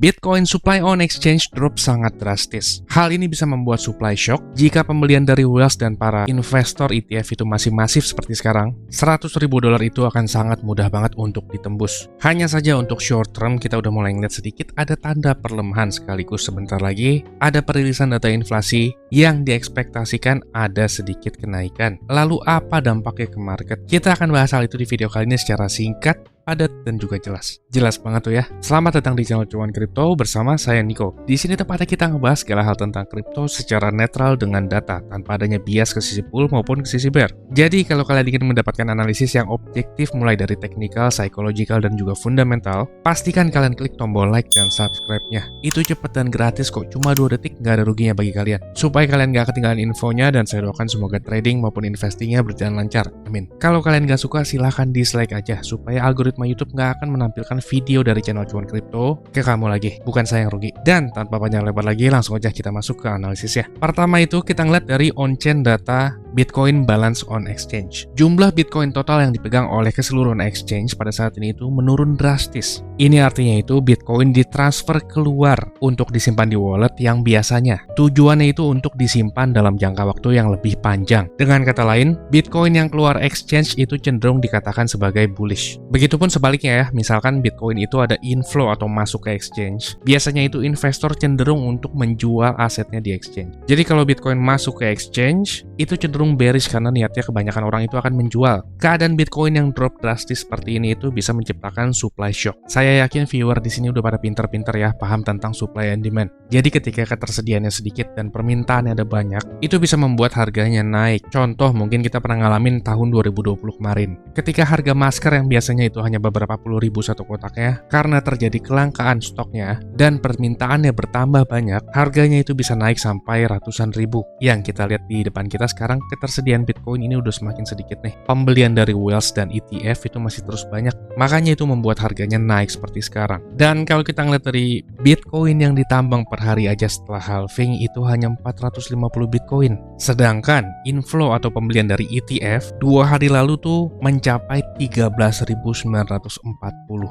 Bitcoin supply on exchange drop sangat drastis. Hal ini bisa membuat supply shock jika pembelian dari whales dan para investor ETF itu masih masif seperti sekarang. $100.000 itu akan sangat mudah banget untuk ditembus. Hanya saja untuk short term kita udah mulai ngeliat sedikit ada tanda perlemahan, sekaligus sebentar lagi ada perilisan data inflasi yang diekspektasikan ada sedikit kenaikan. Lalu apa dampaknya ke market? Kita akan bahas hal itu di video kali ini secara singkat, padat, dan juga jelas. Jelas banget tuh ya. Selamat datang di channel Cuan Kripto bersama saya Niko. Di sini tepatnya kita ngebahas segala hal tentang kripto secara netral dengan data, tanpa adanya bias ke sisi bull maupun ke sisi bear. Jadi kalau kalian ingin mendapatkan analisis yang objektif mulai dari teknikal, psychological, dan juga fundamental, pastikan kalian klik tombol like dan subscribe-nya. Itu cepet dan gratis kok, cuma 2 detik, nggak ada ruginya bagi kalian. Supaya kalian nggak ketinggalan infonya, dan saya doakan semoga trading maupun investingnya berjalan lancar. Amin. Kalau kalian nggak suka, silahkan dislike aja, supaya algoritma YouTube nggak akan menampilkan video dari channel Cuan Kripto ke kamu lagi, bukan saya yang rugi. Dan tanpa panjang lebar lagi, langsung aja kita masuk ke analisis ya. Pertama itu kita ngeliat dari on-chain data Bitcoin balance on exchange. Jumlah Bitcoin total yang dipegang oleh keseluruhan exchange pada saat ini itu menurun drastis. Ini artinya itu Bitcoin ditransfer keluar untuk disimpan di wallet yang biasanya tujuannya itu untuk disimpan dalam jangka waktu yang lebih panjang. Dengan kata lain, Bitcoin yang keluar exchange itu cenderung dikatakan sebagai bullish. Begitupun sebaliknya ya, misalkan Bitcoin itu ada inflow atau masuk ke exchange, biasanya itu investor cenderung untuk menjual asetnya di exchange. Jadi kalau Bitcoin masuk ke exchange, itu cenderung bearish karena niatnya kebanyakan orang itu akan menjual. Keadaan Bitcoin yang drop drastis seperti ini itu bisa menciptakan supply shock. Saya yakin viewer di sini udah pada pinter-pinter ya, paham tentang supply and demand. Jadi ketika ketersediaannya sedikit dan permintaannya ada banyak, itu bisa membuat harganya naik. Contoh mungkin kita pernah ngalamin tahun 2020 kemarin. Ketika harga masker yang biasanya itu hanya beberapa puluh ribu satu kotaknya, karena terjadi kelangkaan stoknya dan permintaannya bertambah banyak, harganya itu bisa naik sampai ratusan ribu. Yang kita lihat di depan kita sekarang, ketersediaan Bitcoin ini udah semakin sedikit nih. Pembelian dari whales dan ETF itu masih terus banyak, makanya itu membuat harganya naik seperti sekarang. Dan kalau kita ngeliat dari Bitcoin yang ditambang per hari aja setelah halving itu hanya 450 Bitcoin. Sedangkan inflow atau pembelian dari ETF 2 hari lalu tuh mencapai 13.940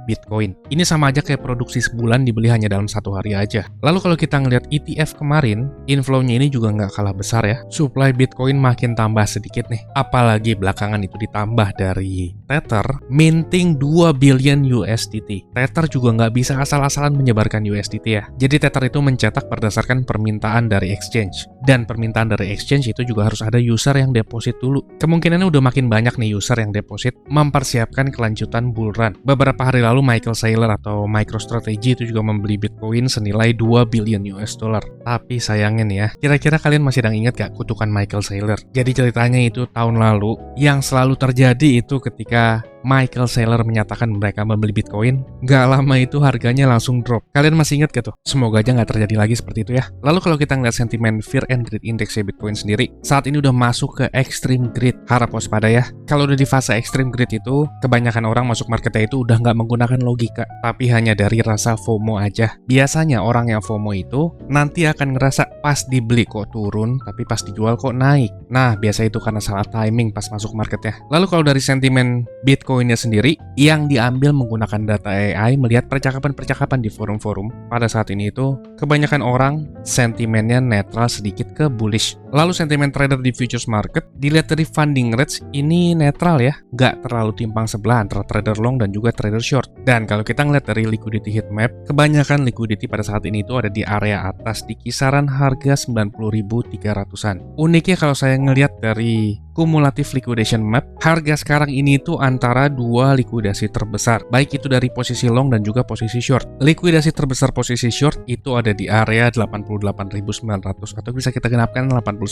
Bitcoin. Ini sama aja kayak produksi sebulan dibeli hanya dalam 1 hari aja. Lalu kalau kita ngeliat ETF kemarin, inflow-nya ini juga nggak kalah besar ya. Supply Bitcoin makin tambah sedikit nih. Apalagi belakangan itu ditambah dari Tether minting 2 billion USDT. Tether juga nggak bisa asal-asalan menyebarkan USDT ya. Jadi Tether itu mencetak berdasarkan permintaan dari exchange. Dan permintaan dari exchange itu juga harus ada user yang deposit dulu. Kemungkinannya udah makin banyak nih user yang deposit mempersiapkan kelanjutan bull run. Beberapa hari lalu Michael Saylor atau MicroStrategy itu juga membeli Bitcoin senilai 2 billion US dollar. Tapi sayangnya nih ya, kira-kira kalian masih ingat gak kutukan Michael Saylor? Jadi ceritanya itu tahun lalu yang selalu terjadi itu ketika Michael Saylor menyatakan mereka membeli Bitcoin, gak lama itu harganya langsung drop. Kalian masih ingat gak tuh? Semoga aja gak terjadi lagi seperti itu ya. Lalu kalau kita ngeliat sentimen Fear and Greed Index Bitcoin sendiri, saat ini udah masuk ke extreme greed. Harap waspada ya. Kalau udah di fase extreme greed itu, kebanyakan orang masuk marketnya itu udah gak menggunakan logika, tapi hanya dari rasa FOMO aja. Biasanya orang yang FOMO itu nanti akan ngerasa pas dibeli kok turun, tapi pas dijual kok naik. Nah, biasa itu karena salah timing pas masuk marketnya. Lalu kalau dari sentimen Bitcoinnya sendiri yang diambil menggunakan data AI melihat percakapan-percakapan di forum-forum pada saat ini itu kebanyakan orang sentimennya netral sedikit ke bullish. Lalu sentimen trader di futures market dilihat dari funding rates ini netral ya, nggak terlalu timpang sebelah antara trader long dan juga trader short. Dan kalau kita ngeliat dari liquidity heat map, kebanyakan liquidity pada saat ini itu ada di area atas di kisaran harga 90.300-an. Uniknya kalau saya ngelihat dari cumulative liquidation map, harga sekarang ini itu antara 2 likuidasi terbesar, baik itu dari posisi long dan juga posisi short. Likuidasi terbesar posisi short itu ada di area 88.900 atau bisa kita genapkan 89.000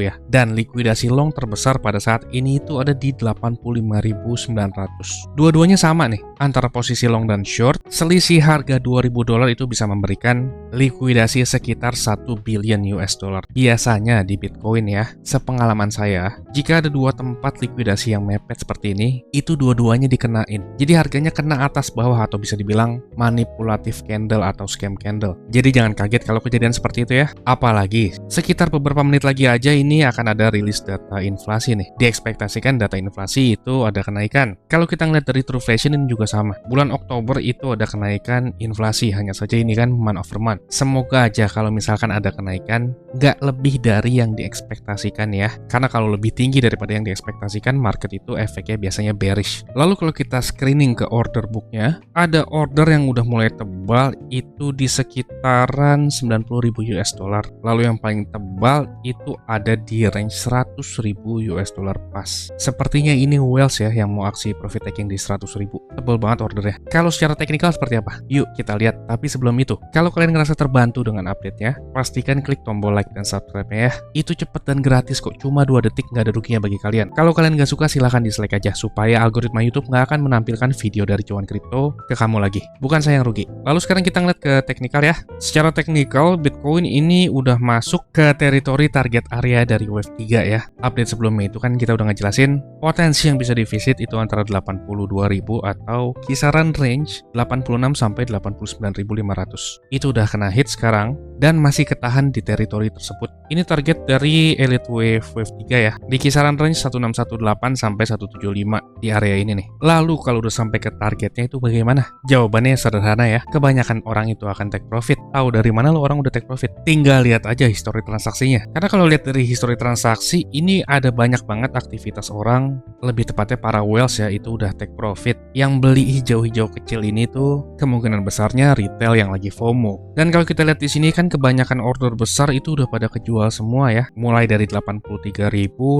ya. Dan likuidasi long terbesar pada saat ini itu ada di 85.900. Dua-duanya sama nih, antara posisi long dan short, selisih harga $2.000 itu bisa memberikan likuidasi sekitar 1 billion US dollar. Biasanya di Bitcoin ya, sepengalaman saya, jika ada 2 tempat likuidasi yang mepet seperti ini, itu dua-duanya dikenain. Jadi harganya kena atas bawah atau bisa dibilang manipulatif candle atau scam candle. Jadi jangan kaget kalau kejadian seperti itu ya. Apalagi sekitar beberapa menit lagi aja ini akan ada rilis data inflasi nih. Diekspektasikan data inflasi itu ada kenaikan. Kalau kita ngeliat dari Truflation ini juga sama. Bulan Oktober itu ada kenaikan inflasi, hanya saja ini kan month over month. Semoga aja kalau misalkan ada kenaikan, nggak lebih dari yang diekspektasikan ya. Karena kalau lebih tinggi daripada yang diekspektasikan, market itu efeknya biasanya bearish. Lalu kalau kita screening ke order booknya, ada order yang udah mulai tebal itu di sekitaran 90.000 US dollar. Lalu yang paling tebal itu ada di range 100.000 US dollar pas. Sepertinya ini Wells ya yang mau aksi profit taking di 100.000. Tebal banget ordernya. Kalau secara teknikal seperti apa? Yuk kita lihat. Tapi sebelum itu, kalau kalian ngerasa terbantu dengan update-nya, pastikan klik tombol like dan subscribe-nya ya. Itu cepet dan gratis kok, cuma 2 detik, nggak ada ruginya bagi kalian. Kalau kalian nggak suka silahkan dislike aja, supaya algoritma YouTube nggak akan menampilkan video dari cuan kripto ke kamu lagi. Bukan saya yang rugi. Lalu sekarang kita ngeliat ke teknikal ya. Secara teknikal, Bitcoin ini udah masuk ke teritori target area dari Wave 3 ya. Update sebelumnya itu kan kita udah ngejelasin potensi yang bisa divisit itu antara 82.000 atau kisaran range 86 sampai 89.500. Itu udah kena hit sekarang dan masih ketahan di teritori tersebut. Ini target dari Elite Wave 3 ya. Di kisaran range 1618 sampai 175 di area ini nih. Lalu kalau udah sampai ke targetnya itu bagaimana? Jawabannya sederhana ya. Kebanyakan orang itu akan take profit. Tahu dari mana lo orang udah take profit? Tinggal lihat aja histori transaksinya. Karena kalau lihat dari histori transaksi, ini ada banyak banget aktivitas orang, lebih tepatnya para whales ya, itu udah take profit. Yang beli hijau-hijau kecil ini tuh kemungkinan besarnya retail yang lagi FOMO. Dan kalau kita lihat di sini kan kebanyakan order besar itu udah pada kejual semua ya. Mulai dari 83.000,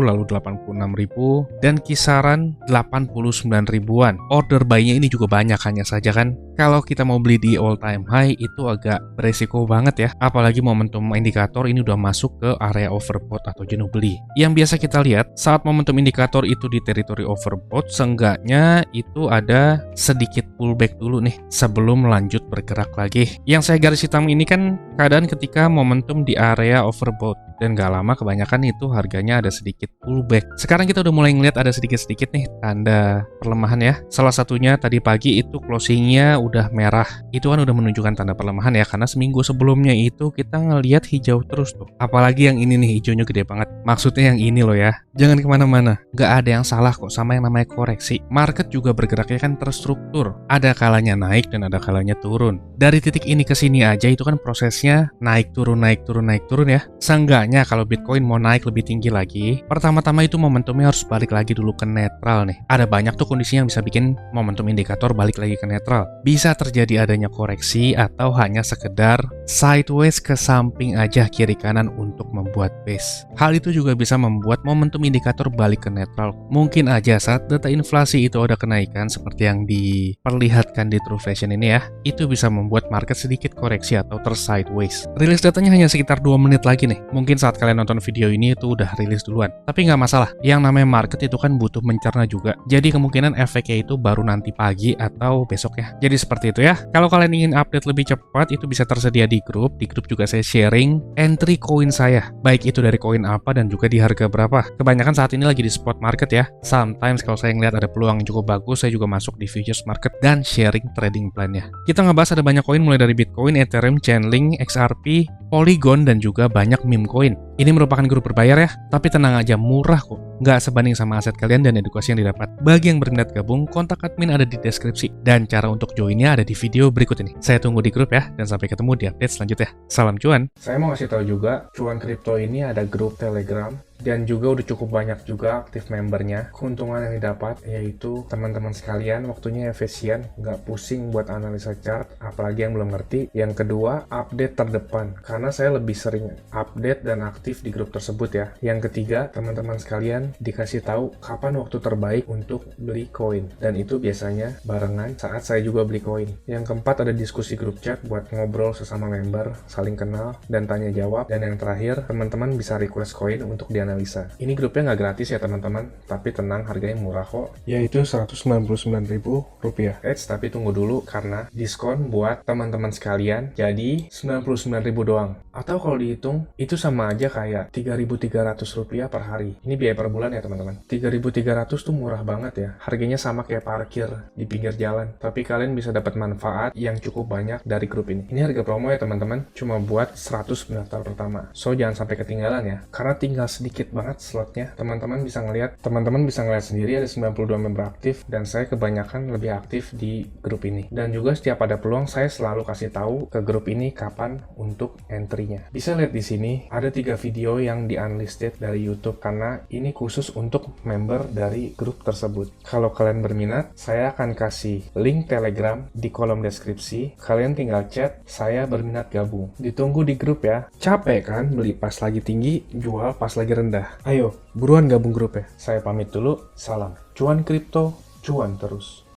lalu 86.000, dan kisaran 89 ribuan. Order buy-nya ini juga banyak, hanya saja kan kalau kita mau beli di all time high itu agak beresiko banget ya. Apalagi momentum indikator ini udah masuk ke area overbought atau jenuh beli. Yang biasa kita lihat saat momentum indikator itu di teritori overbought, seenggaknya itu ada sedikit pullback dulu nih sebelum lanjut bergerak lagi. Yang saya garis hitam ini kan keadaan ketika momentum di area overbought. Dan gak lama kebanyakan itu harganya ada sedikit pullback. Sekarang kita udah mulai ngeliat ada sedikit-sedikit nih tanda perlemahan ya. Salah satunya tadi pagi itu closingnya udah merah. Itu kan udah menunjukkan tanda perlemahan ya. Karena seminggu sebelumnya itu kita ngeliat hijau terus tuh. Apalagi yang ini nih, hijaunya gede banget. Maksudnya yang ini loh ya. Jangan kemana-mana. Gak ada yang salah kok sama yang namanya koreksi. Market juga bergeraknya kan terstruktur. Ada kalanya naik dan ada kalanya turun. Dari titik ini ke sini aja itu kan prosesnya naik turun ya. Seenggaknya kalau Bitcoin mau naik lebih tinggi lagi, pertama-tama itu momentumnya harus balik lagi dulu ke netral nih. Ada banyak tuh kondisi yang bisa bikin momentum indikator balik lagi ke netral. Bisa terjadi adanya koreksi atau hanya sekedar sideways ke samping aja kiri kanan untuk membuat base. Hal itu juga bisa membuat momentum indikator balik ke netral. Mungkin aja saat data inflasi itu ada kenaikan seperti yang diperlihatkan di Truflation ini ya, itu bisa membuat market sedikit koreksi atau tersideways. Rilis datanya hanya sekitar 2 menit lagi nih. Mungkin saat kalian nonton video ini itu udah rilis duluan. Tapi nggak masalah, yang namanya market itu kan butuh mencerna juga. Jadi kemungkinan efeknya itu baru nanti pagi atau besok ya. Jadi seperti itu ya. Kalau kalian ingin update lebih cepat, itu bisa tersedia di grup. Di grup juga saya sharing entry koin saya. Baik itu dari koin apa dan juga di harga berapa. Kebanyakan saat ini lagi di spot market ya. Sometimes kalau saya ngeliat ada peluang yang cukup bagus, saya juga masuk di futures market dan sharing trading plan-nya. Kita ngebahas ada banyak koin mulai dari Bitcoin, Ethereum, Chainlink, XRP, Polygon, dan juga banyak meme coin. Ini merupakan grup berbayar ya, tapi tenang aja, murah kok. Nggak sebanding sama aset kalian dan edukasi yang didapat. Bagi yang berminat gabung, kontak admin ada di deskripsi. Dan cara untuk joinnya ada di video berikut ini. Saya tunggu di grup ya, dan sampai ketemu di update selanjutnya. Salam cuan! Saya mau kasih tahu juga, Cuan Kripto ini ada grup Telegram. Dan juga udah cukup banyak juga aktif membernya. Keuntungan yang didapat yaitu teman-teman sekalian waktunya efisien, nggak pusing buat analisa chart, apalagi yang belum ngerti. Yang kedua, update terdepan, karena saya lebih sering update dan aktif di grup tersebut ya. Yang ketiga, teman-teman sekalian dikasih tahu kapan waktu terbaik untuk beli koin, dan itu biasanya barengan saat saya juga beli koin. Yang keempat, ada diskusi grup chat buat ngobrol sesama member, saling kenal dan tanya jawab. Dan yang terakhir, teman-teman bisa request koin untuk dianalisa. Ini grupnya nggak gratis ya teman-teman, tapi tenang, harganya murah kok, yaitu Rp199.000. Tapi tunggu dulu karena diskon buat teman-teman sekalian, jadi 99.000 doang. Atau kalau dihitung, itu sama aja kayak Rp3.300 per hari. Ini biaya per bulan ya teman-teman. 3.300 tuh murah banget ya. Harganya sama kayak parkir di pinggir jalan. Tapi kalian bisa dapat manfaat yang cukup banyak dari grup ini. Ini harga promo ya teman-teman. Cuma buat 100 pendaftar pertama. So jangan sampai ketinggalan ya. Karena tinggal sedikit banget slotnya. Teman-teman bisa ngeliat sendiri ada 92 member aktif. Dan saya kebanyakan lebih aktif di grup ini. Dan juga setiap ada peluang saya selalu kasih tahu ke grup ini kapan untuk entry-nya. Bisa lihat di sini ada 3 video yang di unlisted dari YouTube karena ini khusus untuk member dari grup tersebut. Kalau kalian berminat, saya akan kasih link Telegram di kolom deskripsi. Kalian tinggal chat, saya berminat gabung. Ditunggu di grup ya. Capek kan beli pas lagi tinggi, jual pas lagi rendah. Ayo, buruan gabung grup ya. Saya pamit dulu. Salam. Cuan kripto, cuan terus.